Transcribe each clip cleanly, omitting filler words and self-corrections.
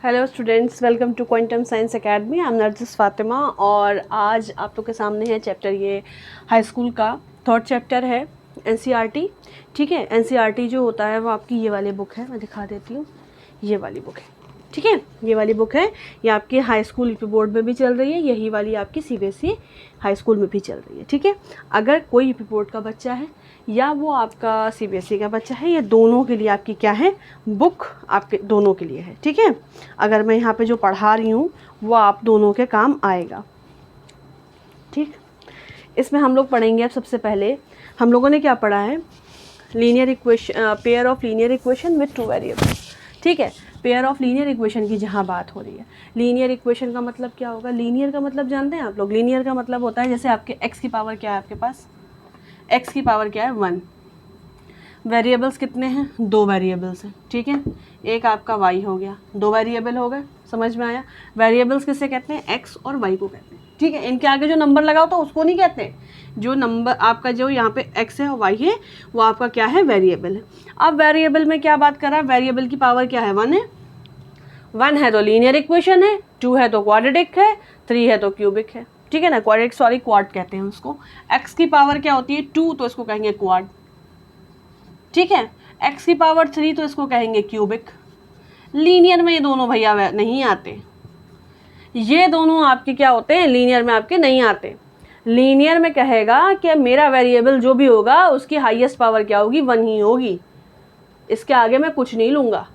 Hello students, welcome to quantum science academy. I am Nargis Fatima और आज आप लोग के सामने है चैप्टर ये हाई स्कूल का थर्ड चैप्टर है एनसीईआरटी। ठीक है, एनसीईआरटी जो होता है वो आपकी ये वाली बुक है, मैं दिखा देती हूँ। ये वाली बुक है, ठीक है, ये वाली बुक है। ये आपके हाई स्कूल यूपी बोर्ड में भी चल रही है, यही वाली आपकी सीबीएसई हाई स्कूल में भी चल रही है। ठीक है, अगर कोई यूपी बोर्ड का बच्चा है या वो आपका सीबीएसई का बच्चा है, ये दोनों के लिए आपकी क्या है, बुक आपके दोनों के लिए है। ठीक है, अगर मैं यहाँ पे जो पढ़ा रही हूँ वो आप दोनों के काम आएगा। ठीक, इसमें हम लोग पढ़ेंगे। अब सबसे पहले हम लोगों ने क्या पढ़ा है, linear equation, pair of linear equation with two variables. ठीक है, पेयर ऑफ लीनियर इक्वेशन की जहाँ बात हो रही है, लीनियर इक्वेशन का मतलब क्या होगा, लीनियर का मतलब जानते हैं आप लोग। लीनियर का मतलब होता है जैसे आपके x की पावर क्या है, आपके पास x की पावर क्या है 1, वेरिएबल्स कितने हैं, 2 वेरिएबल्स हैं। ठीक है, एक आपका y हो गया, 2 वेरिएबल हो गए, समझ में आया। वेरिएबल्स किससे कहते हैं, x और y को कहते हैं। ठीक है, इनके आगे जो नंबर लगा होता है उसको नहीं कहते, जो नंबर आपका जो यहाँ पे x है और y है वो आपका क्या है, वेरिएबल है। अब वेरिएबल में क्या बात कर रहा है, वेरिएबल की पावर क्या है, 1 है। 1 है तो लीनियर इक्वेशन है, 2 है तो क्वाड्रेटिक है, 3 है तो क्यूबिक है। ठीक है ना, क्वाड्रेटिक सॉरी क्वाड कहते हैं उसको। x की पावर क्या होती है 2 तो इसको कहेंगे क्वाड। ठीक है, x की पावर 3 तो इसको कहेंगे क्यूबिक। लीनियर में ये दोनों भैया नहीं आते, ये दोनों आपके क्या होते हैं, लीनियर में आपके नहीं आते। लीनियर में कहेगा कि मेरा वेरिएबल जो भी होगा उसकी हाईएस्ट पावर क्या होगी, 1 ही होगी, इसके आगे मैं कुछ नहीं लूँगा।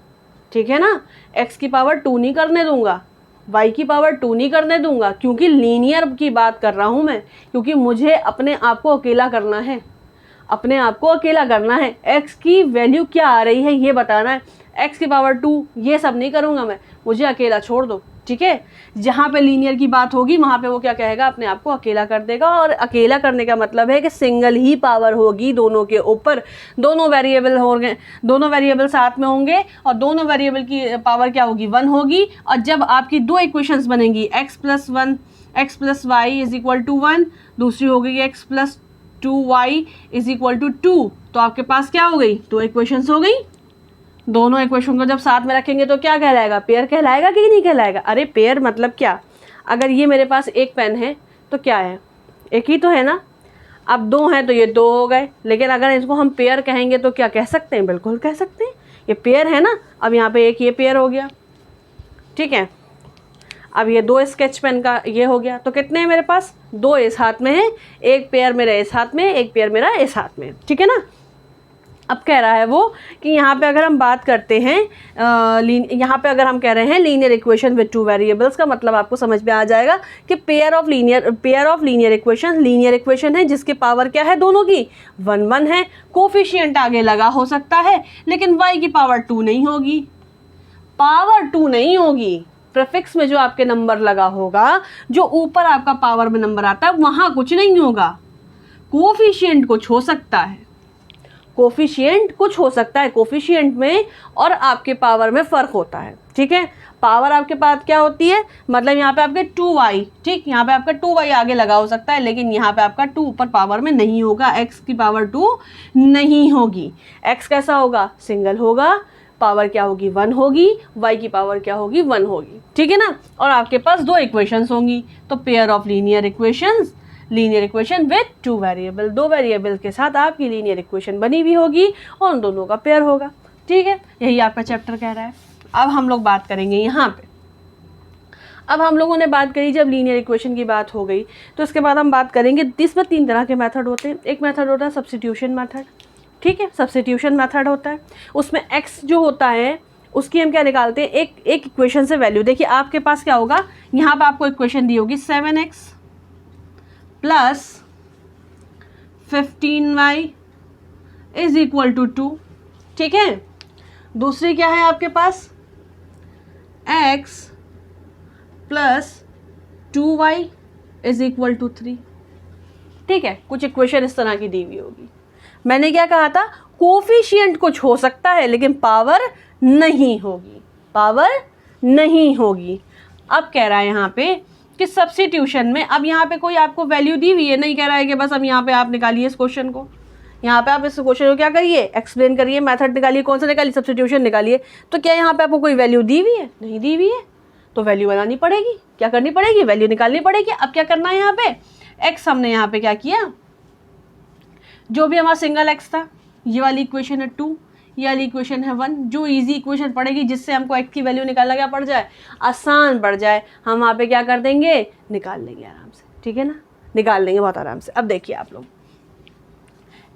ठीक है ना, x की पावर 2 नहीं करने दूंगा, y की पावर 2 नहीं करने दूंगा, क्योंकि लीनियर की बात कर रहा हूँ मैं, क्योंकि मुझे अपने आप को अकेला करना है, अपने आप को अकेला करना है। x की वैल्यू क्या आ रही है ये बताना है, x की पावर 2 ये सब नहीं करूँगा मैं, मुझे अकेला छोड़ दो। ठीक है, जहाँ पे लीनियर की बात होगी वहाँ पे वो क्या कहेगा, अपने आप को अकेला कर देगा। और अकेला करने का मतलब है कि सिंगल ही पावर होगी दोनों के ऊपर, दोनों वेरिएबल होंगे, दोनों वेरिएबल साथ में होंगे और दोनों वेरिएबल की पावर क्या होगी, 1 होगी। और जब आपकी दो इक्वेशंस बनेंगी, x plus 1 x plus y is equal to 1, दूसरी हो गई x plus 2y is equal to 2, तो आपके पास क्या हो गई, 2 इक्वेशंस हो गई। दोनों इक्वेशन को जब साथ में रखेंगे तो क्या कहलाएगा, पेयर कहलाएगा कि नहीं कहलाएगा। अरे पेयर मतलब क्या, अगर ये मेरे पास एक पेन है तो क्या है, एक ही तो है ना। अब 2 हैं तो ये 2 हो गए, लेकिन अगर इसको हम पेयर कहेंगे तो क्या कह सकते हैं, बिल्कुल कह सकते हैं, ये पेयर है ना। अब यहाँ पे एक ये पेयर हो गया, ठीक है। अब ये 2 स्केच पेन का ये हो गया, तो कितने हैं मेरे पास, 2 इस हाथ में है, एक पेयर मेरा इस हाथ में, एक पेयर मेरा इस हाथ में। ठीक है ना। अब कह रहा है वो कि यहाँ पे अगर हम बात करते हैं, यहाँ पे अगर हम कह रहे हैं लीनियर इक्वेशन विद 2 वेरिएबल्स का मतलब आपको समझ में आ जाएगा कि pair of linear equation, linear equation है जिसके पावर क्या है, दोनों की 1 1 है। कोफिशिएंट आगे लगा हो सकता है लेकिन y की पावर 2 नहीं होगी, पावर 2 नहीं होगी। प्रीफिक्स में जो आपके नंबर लगा होगा, जो ऊपर आपका पावर में नंबर आता है वहाँ कुछ नहीं होगा, कोफिशिएंट कुछ हो सकता है, कोफिशिएंट कुछ हो सकता है, कोफिशिएंट में और आपके पावर में फ़र्क होता है। ठीक है, पावर आपके पास क्या होती है, मतलब यहाँ पे आपके 2y, ठीक, यहाँ पे आपका 2y आगे लगा हो सकता है, लेकिन यहाँ पे आपका 2 ऊपर पावर में नहीं होगा, x की पावर 2 नहीं होगी। x कैसा होगा, सिंगल होगा, पावर क्या होगी, 1 होगी, y की पावर क्या होगी, 1 होगी। ठीक है ना, और आपके पास 2 इक्वेशंस होंगी, तो pair of linear equations, linear equation with 2 variable, 2 variable के साथ आपकी लीनियर इक्वेशन बनी हुई होगी और उन दोनों का पेयर होगा। ठीक है, यही आपका चैप्टर कह रहा है। अब हम लोग बात करेंगे यहाँ पे, अब हम लोगों ने बात करी जब लीनियर इक्वेशन की बात हो गई, तो इसके बाद हम बात करेंगे, इसमें 3 तरह के मेथड होते हैं। एक मेथड होता है सब्स्टिट्यूशन मेथड, ठीक है, सब्स्टिट्यूशन मेथड होता है, उसमें x जो होता है उसकी हम क्या निकालते हैं, एक इक्वेशन से वैल्यू। देखिए आपके पास क्या होगा, यहाँ पे आपको इक्वेशन दी होगी 7x plus 15y is equal to 2। ठीक है, दूसरी क्या है आपके पास, x plus 2y is equal to 3। ठीक है, कुछ इक्वेशन इस तरह की दी हुई होगी। मैंने क्या कहा था, कोफिशिएंट कुछ हो सकता है लेकिन पावर नहीं होगी, पावर नहीं होगी। अब कह रहा है यहाँ पे कि सब्स्टिट्यूशन में, अब यहाँ पे कोई आपको वैल्यू दी हुई है, नहीं कह रहा है कि बस अब यहाँ पे आप निकालिए इस क्वेश्चन को, यहाँ पे आप इस क्वेश्चन को क्या करिए, एक्सप्लेन करिए, मेथड निकालिए, कौन सा निकालिए, सब्स्टिट्यूशन निकालिए। तो क्या यहाँ पे आपको कोई वैल्यू दी हुई है, नहीं दी हुई है, तो वैल्यू बनानी पड़ेगी, क्या करनी पड़ेगी, वैल्यू निकालनी पड़ेगी। अब क्या करना है यहाँ पे, एक्स हमने यहाँ पे क्या किया, जो भी हमारा सिंगल एक्स था, ये वाली इक्वेशन है 2, ये वाली इक्वेशन है 1, जो इजी इक्वेशन पड़ेगी जिससे हमको एक्स की वैल्यू निकालना क्या पड़ जाए, आसान पड़ जाए, हम वहाँ पे क्या कर देंगे, निकाल लेंगे आराम से, ठीक है ना, निकाल लेंगे बहुत आराम से। अब देखिए आप लोग,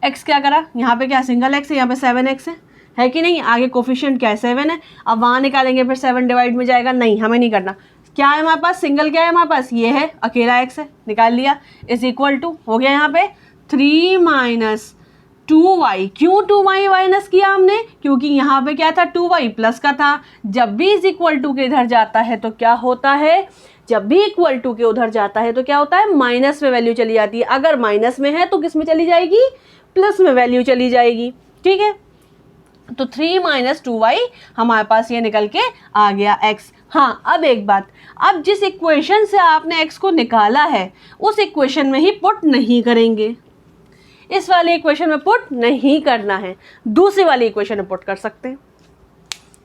एक्स क्या करा, यहाँ पे क्या सिंगल एक्स है, यहाँ पे 7x है कि नहीं, आगे कोफिशिएंट क्या है 7 है, अब वहाँ निकालेंगे फिर 7 डिवाइड में जाएगा, नहीं हमें नहीं करना। क्या है हमारे पास, सिंगल क्या है हमारे पास, ये है, अकेला एक्स है, निकाल लिया, इज इक्वल टू हो गया यहाँ पे 3 माइनस 2y। क्यों 2y माइनस किया हमने, क्योंकि यहाँ पे क्या था 2y प्लस का था। जब भी इज इक्वल टू के इधर जाता है तो क्या होता है, जब भी इक्वल टू के उधर जाता है तो क्या होता है, माइनस में वैल्यू चली जाती है। अगर माइनस में है तो किस में चली जाएगी, प्लस में वैल्यू चली जाएगी, ठीक है। तो 3 माइनस 2y हमारे पास ये निकल के आ गया x। हाँ अब एक बात, अब जिस इक्वेशन से आपने x को निकाला है उस इक्वेशन में ही पुट नहीं करेंगे, इस वाले इक्वेशन में पुट नहीं करना है, दूसरी वाली इक्वेशन में पुट कर सकते हैं,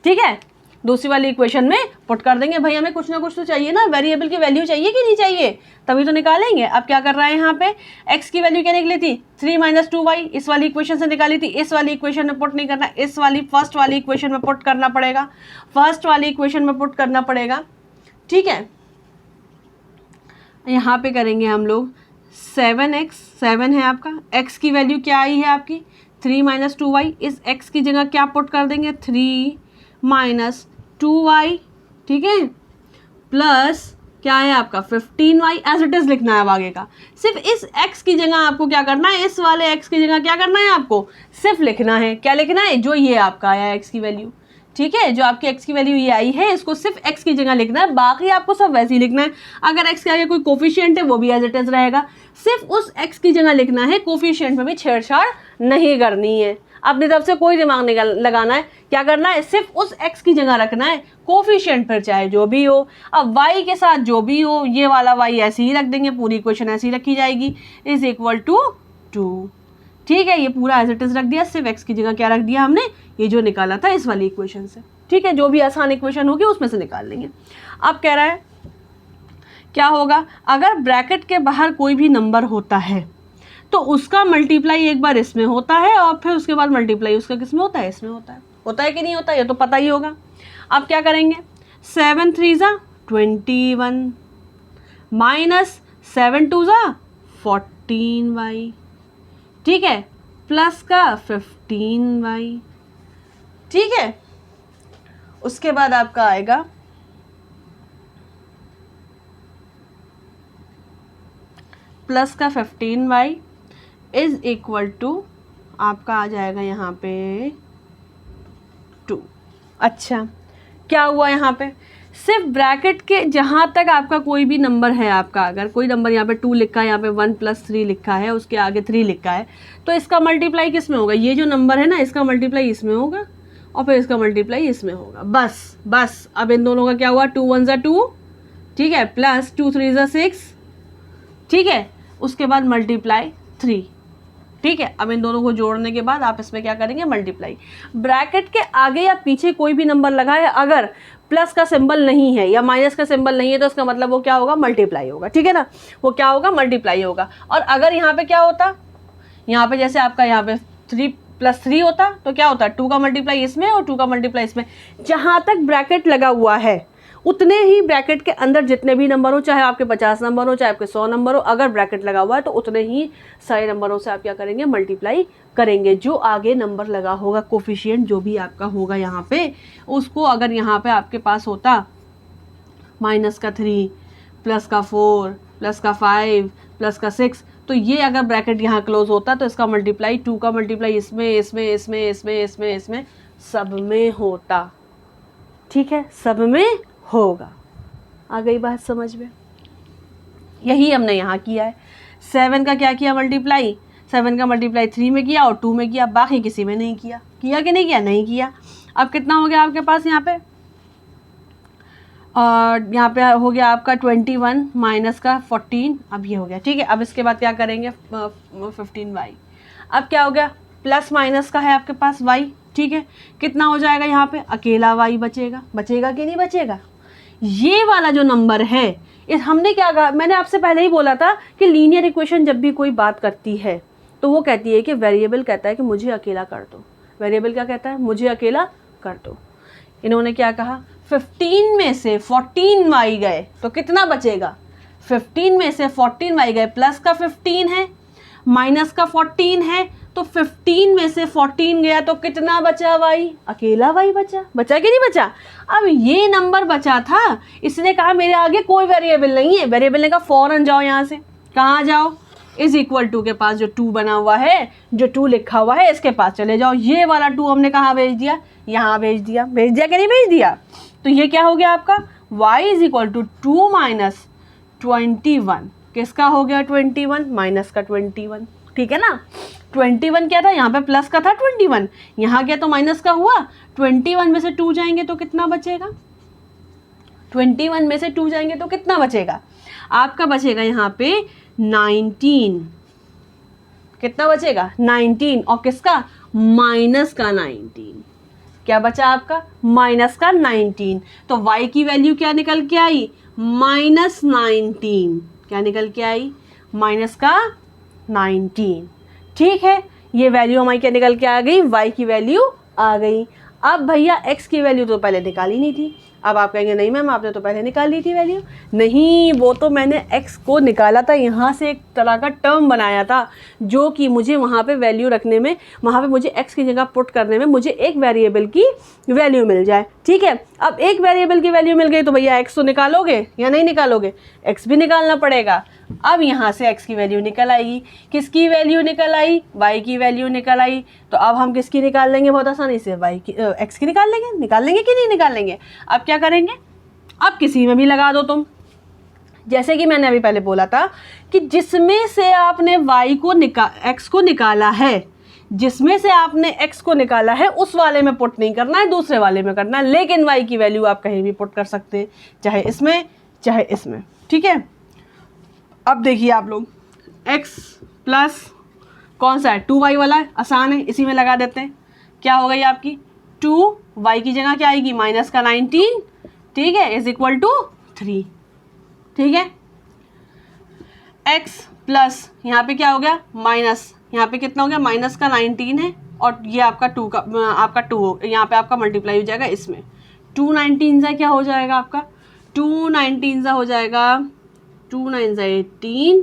ठीक है। दूसरी वाली इक्वेशन में पुट कर देंगे, भाई हमें कुछ ना कुछ तो चाहिए ना, वेरिएबल की वैल्यू चाहिए कि नहीं चाहिए, तभी तो निकालेंगे। अब क्या कर रहा है यहाँ पे, x की वैल्यू क्या निकली थी 3 माइनस 2y, इस वाली इक्वेशन से निकाली थी, इस वाली इक्वेशन में पुट नहीं करना, इस वाली फर्स्ट वाली इक्वेशन में पुट करना पड़ेगा, फर्स्ट वाली इक्वेशन में पुट करना पड़ेगा, ठीक है। यहाँ पे करेंगे हम लोग 7x, 7 है आपका, x की वैल्यू क्या आई है आपकी 3 माइनस 2y, इस x की जगह क्या पुट कर देंगे 3 माइनस 2y, ठीक है, प्लस क्या है आपका 15y, एज इट इज लिखना है अब आगे का। सिर्फ इस x की जगह आपको क्या करना है, इस वाले x की जगह क्या करना है, आपको सिर्फ लिखना है, क्या लिखना है, जो ये आपका आया है x की वैल्यू, ठीक है, जो आपकी x की वैल्यू ये आई है इसको सिर्फ x की जगह लिखना है, बाकी आपको सब वैसे ही लिखना है। अगर x के आगे कोई कोफिशिएंट है वो भी एज इट इज रहेगा, सिर्फ उस x की जगह लिखना है, कोफिशिएंट में भी छेड़छाड़ नहीं करनी है, अपनी तरफ से कोई दिमाग नहीं लगाना है, क्या करना है, सिर्फ उस x की जगह रखना है, कोफिशिएंट फिर चाहे जो भी हो। अब y के साथ जो भी हो, ये वाला y ऐसे ही रख देंगे, पूरी इक्वेशन ऐसी रखी जाएगी, इज इक्वल टू 2, ठीक है, ये पूरा एज इट इज रख दिया, सिर्फ x की जगह क्या रख दिया हमने, ये जो निकाला था इस वाली इक्वेशन से, ठीक है, जो भी आसान इक्वेशन होगी उसमें से निकाल लेंगे। अब कह रहा है क्या होगा, अगर ब्रैकेट के बाहर कोई भी नंबर होता है तो उसका मल्टीप्लाई एक बार इसमें होता है और फिर उसके बाद मल्टीप्लाई उसका किस में होता है, इसमें होता है कि नहीं होता, ये तो पता ही होगा। अब क्या करेंगे, 7 3 ज़ा 21 माइनस 7 2 ज़ा 14y, ठीक है, प्लस का 15y, ठीक है। उसके बाद आपका आएगा प्लस का 15y इज इक्वल टू आपका आ जाएगा यहाँ पे 2। अच्छा क्या हुआ यहाँ पे, सिर्फ ब्रैकेट के जहाँ तक आपका कोई भी नंबर है, आपका अगर कोई नंबर यहाँ पे 2 लिखा है, यहाँ पे 1 + 3 लिखा है, उसके आगे 3 लिखा है, तो इसका मल्टीप्लाई किस में होगा, ये जो नंबर है ना इसका मल्टीप्लाई इसमें होगा और फिर इसका मल्टीप्लाई इसमें होगा, बस। अब इन दोनों का क्या हुआ, 2 1 ज़ा 2, ठीक है, प्लस 2 3 ज़ा 6, ठीक है, उसके बाद मल्टीप्लाई 3, ठीक है। अब इन दोनों को जोड़ने के बाद आप इसमें क्या करेंगे, मल्टीप्लाई। ब्रैकेट के आगे या पीछे कोई भी नंबर लगा है, अगर प्लस का सिंबल नहीं है या माइनस का सिंबल नहीं है तो उसका मतलब वो क्या होगा, मल्टीप्लाई होगा, ठीक है ना, वो क्या होगा, मल्टीप्लाई होगा। और अगर यहाँ पे क्या होता, यहाँ पे जैसे आपका यहाँ पे 3 + 3 होता तो क्या होता, 2 का मल्टीप्लाई इसमें और 2 का मल्टीप्लाई इसमें। जहाँ तक ब्रैकेट लगा हुआ है उतने ही ब्रैकेट के अंदर जितने भी नंबर हो, चाहे आपके 50 नंबर हो, चाहे आपके 100 नंबर हो, अगर ब्रैकेट लगा हुआ है तो उतने ही सारे नंबरों से आप क्या करेंगे, मल्टीप्लाई करेंगे। जो आगे नंबर लगा होगा, कोफिशिएंट जो भी आपका होगा यहाँ पे, उसको अगर यहाँ पे आपके पास होता माइनस का 3 प्लस का 4 प्लस का 5 प्लस का 6, तो ये अगर ब्रैकेट यहाँ क्लोज होता तो इसका मल्टीप्लाई 2 का मल्टीप्लाई इसमें सब में होता, ठीक है, सब में होगा। आ गई बात समझ में, यही हमने यहाँ किया है। 7 का क्या किया, मल्टीप्लाई 7 का मल्टीप्लाई 3 में किया और 2 में किया, बाकी किसी में नहीं किया। किया कि नहीं किया, नहीं किया। अब कितना हो गया आपके पास यहाँ पे, और यहाँ पे हो गया आपका 21 माइनस का 14, अब ये हो गया, ठीक है। अब इसके बाद क्या करेंगे, 15y। अब क्या हो गया, प्लस माइनस का है आपके पास y, ठीक है, कितना हो जाएगा यहाँ पे, अकेला y बचेगा, बचेगा कि नहीं बचेगा। ये वाला जो नंबर है, इस हमने क्या कहा, मैंने आपसे पहले ही बोला था कि लीनियर इक्वेशन जब भी कोई बात करती है तो वो कहती है कि वेरिएबल कहता है कि मुझे अकेला कर दो, वेरिएबल क्या कहता है, मुझे अकेला कर दो। इन्होंने क्या कहा, 15 में से 14y गए तो कितना बचेगा, 15 में से 14y गए, प्लस का 15 है माइनस का 14 है, तो 15 में से 14 गया तो कितना बचा y, अकेला y बचा, बचा कि नहीं बचा। अब ये नंबर बचा था, इसने कहा मेरे आगे कोई वेरिएबल नहीं है, वेरिएबल ने कहा फ़ौरन जाओ यहाँ से, कहाँ जाओ, इज इक्वल टू के पास जो 2 बना हुआ है, जो 2 लिखा हुआ है इसके पास चले जाओ। ये वाला 2 हमने कहाँ भेज दिया, यहाँ भेज दिया, भेज दिया कि नहीं भेज दिया। तो ये क्या हो गया आपका, y is equal to 2 minus 21, किसका हो गया 21, माइनस का 21, ठीक है ना। 21 क्या था, यहाँ पे प्लस का था 21, यहाँ गया तो माइनस का हुआ। 21 में से 2 जाएंगे तो कितना बचेगा, 21 में से 2 जाएंगे तो कितना बचेगा आपका, बचेगा यहाँ पे 19, कितना बचेगा 19, और किसका, माइनस का 19, क्या बचा आपका, माइनस का 19। तो y की वैल्यू क्या निकल के आई, माइनस 19, क्या निकल के आई, माइनस का 19, ठीक है। ये वैल्यू हमारी क्या निकल के आ गई, y की वैल्यू आ गई। अब भैया x की वैल्यू तो पहले निकाली नहीं थी। अब आप कहेंगे नहीं मैम आपने तो पहले निकाल ली थी वैल्यू। नहीं, वो तो मैंने x को निकाला था, यहाँ से एक तरह का टर्म बनाया था जो कि मुझे वहाँ पे वैल्यू रखने में, वहाँ पे मुझे x की जगह पुट करने में मुझे एक वेरिएबल की वैल्यू मिल जाए, ठीक है। अब एक वेरिएबल की वैल्यू मिल गई तो भैया x तो निकालोगे या नहीं निकालोगे, x भी निकालना पड़ेगा। अब यहाँ से x की वैल्यू निकल आएगी, किसकी वैल्यू निकल आई, y की वैल्यू निकल आई। तो अब हम किसकी निकाल लेंगे, बहुत आसानी से y की, x की निकाल लेंगे कि नहीं निकाल लेंगे। अब क्या करेंगे, अब किसी में भी लगा दो तुम, जैसे कि मैंने अभी पहले बोला था कि जिसमें से आपने y को x को निकाला है, जिसमें से आपने x को निकाला है उस वाले में पुट नहीं करना है, दूसरे वाले में करना है। लेकिन y की वैल्यू आप कहीं भी पुट कर सकते हैं, चाहे इसमें चाहे इसमें, ठीक है। अब देखिए आप लोग, x प्लस कौन सा है, 2y वाला है, आसान है, इसी में लगा देते हैं। क्या हो गई आपकी, 2y की जगह क्या आएगी, माइनस का 19, ठीक है, इज इक्वल टू 3, ठीक है। x प्लस यहाँ पे क्या हो गया, माइनस, यहाँ पे कितना हो गया, माइनस का 19 है, और ये आपका 2 का, आपका 2 यहाँ पे आपका मल्टीप्लाई हो जाएगा इसमें। 2 19 सा क्या हो जाएगा आपका, 2 19 सा हो जाएगा, 2 9 सा 18,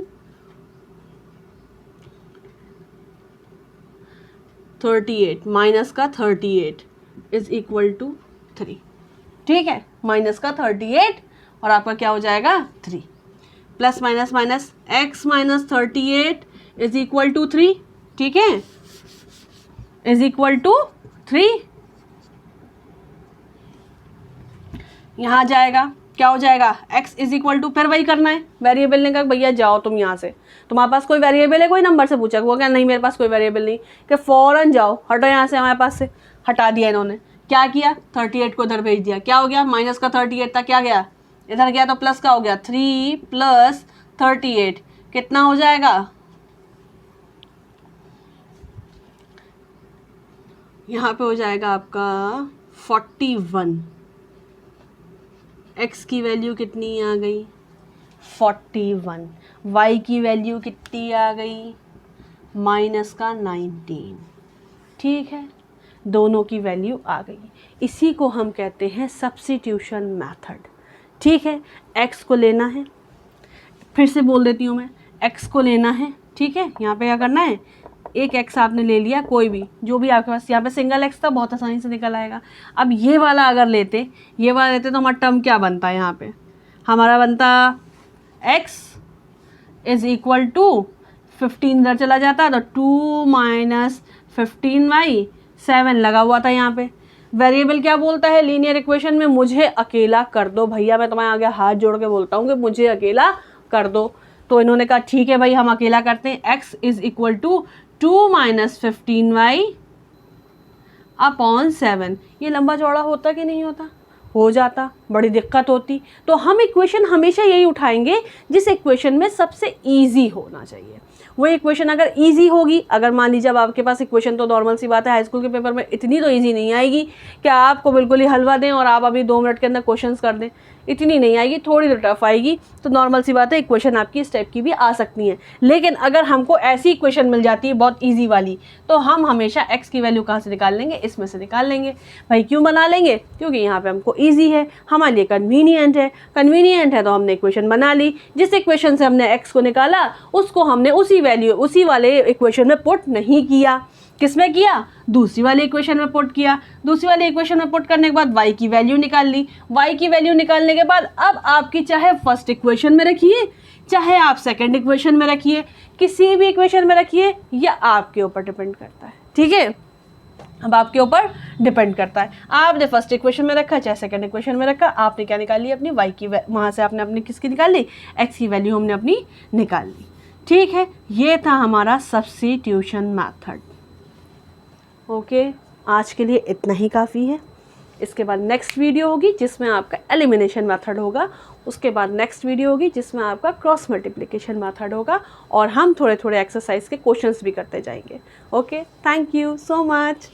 38, माइनस का 38 इज इक्वल टू 3, ठीक है, माइनस का 38 और आपका क्या हो जाएगा 3, plus minus minus x minus 38 is equal to 3, ठीक है, इज इक्वल टू 3। यहाँ जाएगा, क्या हो जाएगा, x इज इक्वल टू, फिर वही करना है, वेरिएबल ने कहा भैया जाओ तुम यहाँ से, तुम्हारे पास कोई वेरिएबल है, कोई नंबर से पूछा, वो क्या नहीं मेरे पास कोई वेरिएबल नहीं, कि फ़ौरन जाओ हटो यहाँ से, हमारे पास से हटा दिया इन्होंने। क्या किया, 38 को इधर भेज दिया, क्या हो गया, माइनस का 38 था, क्या गया इधर गया तो प्लस का हो गया, 3 प्लस 38 कितना हो जाएगा, यहाँ पे हो जाएगा आपका 41। x की वैल्यू कितनी आ गई, 41, y की वैल्यू कितनी आ गई, माइनस का 19, ठीक है, दोनों की वैल्यू आ गई। इसी को हम कहते हैं सब्स्टिट्यूशन मेथड, ठीक है। x को लेना है, फिर से बोल देती हूँ मैं, x को लेना है, ठीक है, यहाँ पे क्या करना है, एक x आपने ले लिया, कोई भी जो भी आपके पास, यहाँ पे सिंगल x था, बहुत आसानी से निकल आएगा। अब ये वाला अगर लेते, ये वाला लेते तो हमारा टर्म क्या बनता है, यहाँ पे हमारा बनता x इज इक्वल टू 15 इधर चला जाता तो 2 माइनस 15y, 7 लगा हुआ था यहाँ पे। वेरिएबल क्या बोलता है लीनियर इक्वेशन में, मुझे अकेला कर दो भैया, मैं तुम्हारे आगे हाथ जोड़ के बोलता हूँ कि मुझे अकेला कर दो। तो इन्होंने कहा ठीक है भाई हम अकेला करते हैं, x is equal to 2 minus 15y upon 7। ये लंबा चौड़ा होता कि नहीं होता, हो जाता, बड़ी दिक्कत होती। तो हम इक्वेशन हमेशा यही उठाएंगे जिस इक्वेशन में सबसे इजी होना चाहिए, वो इक्वेशन अगर ईजी होगी, अगर मान लीजिए अब आपके पास इक्वेशन, तो नॉर्मल सी बात है हाई स्कूल के पेपर में इतनी तो ईजी नहीं आएगी कि आपको बिल्कुल ही हलवा दें और आप अभी 2 मिनट के अंदर क्वेश्चंस कर दें, इतनी नहीं आएगी, थोड़ी तो टफ आएगी। तो नॉर्मल सी बात है इक्वेशन आपकी इस टाइप की भी आ सकती हैं। लेकिन अगर हमको ऐसी इक्वेशन मिल जाती है बहुत ईजी वाली, तो हम हमेशा x की वैल्यू कहाँ से निकाल लेंगे, इसमें से निकाल लेंगे। भाई क्यों बना लेंगे, क्योंकि यहाँ पे हमको ईजी है, हमारे लिए कन्वीनियंट है। कन्वीनियंट है तो हमने इक्वेशन बना ली, जिस इक्वेशन से हमने x को निकाला उसको हमने उसी वैल्यू उसी वाले इक्वेशन में पुट नहीं किया। किसमें किया, दूसरी वाली इक्वेशन में पुट किया। दूसरी वाली इक्वेशन में पुट करने के बाद y की वैल्यू निकाल ली। y की वैल्यू निकालने के बाद अब आपकी चाहे फर्स्ट इक्वेशन में रखिए, चाहे आप सेकंड इक्वेशन में रखिए, किसी भी इक्वेशन में रखिए, या आपके ऊपर डिपेंड करता है। ठीक है, अब आपके ऊपर डिपेंड करता है। आपने फर्स्ट इक्वेशन में रखा चाहे सेकंड इक्वेशन में रखा, आपने क्या निकाल ली, अपनी y की, वहाँ से आपने अपनी किसकी निकाल ली, x की वैल्यू हमने अपनी निकाल ली। ठीक है, ये था हमारा सब्स्टिट्यूशन मेथड। ओके, आज के लिए इतना ही काफ़ी है। इसके बाद नेक्स्ट वीडियो होगी जिसमें आपका एलिमिनेशन मेथड होगा। उसके बाद नेक्स्ट वीडियो होगी जिसमें आपका क्रॉस मल्टीप्लिकेशन मेथड होगा, और हम थोड़े थोड़े एक्सरसाइज के क्वेश्चंस भी करते जाएंगे। Okay, thank you so much.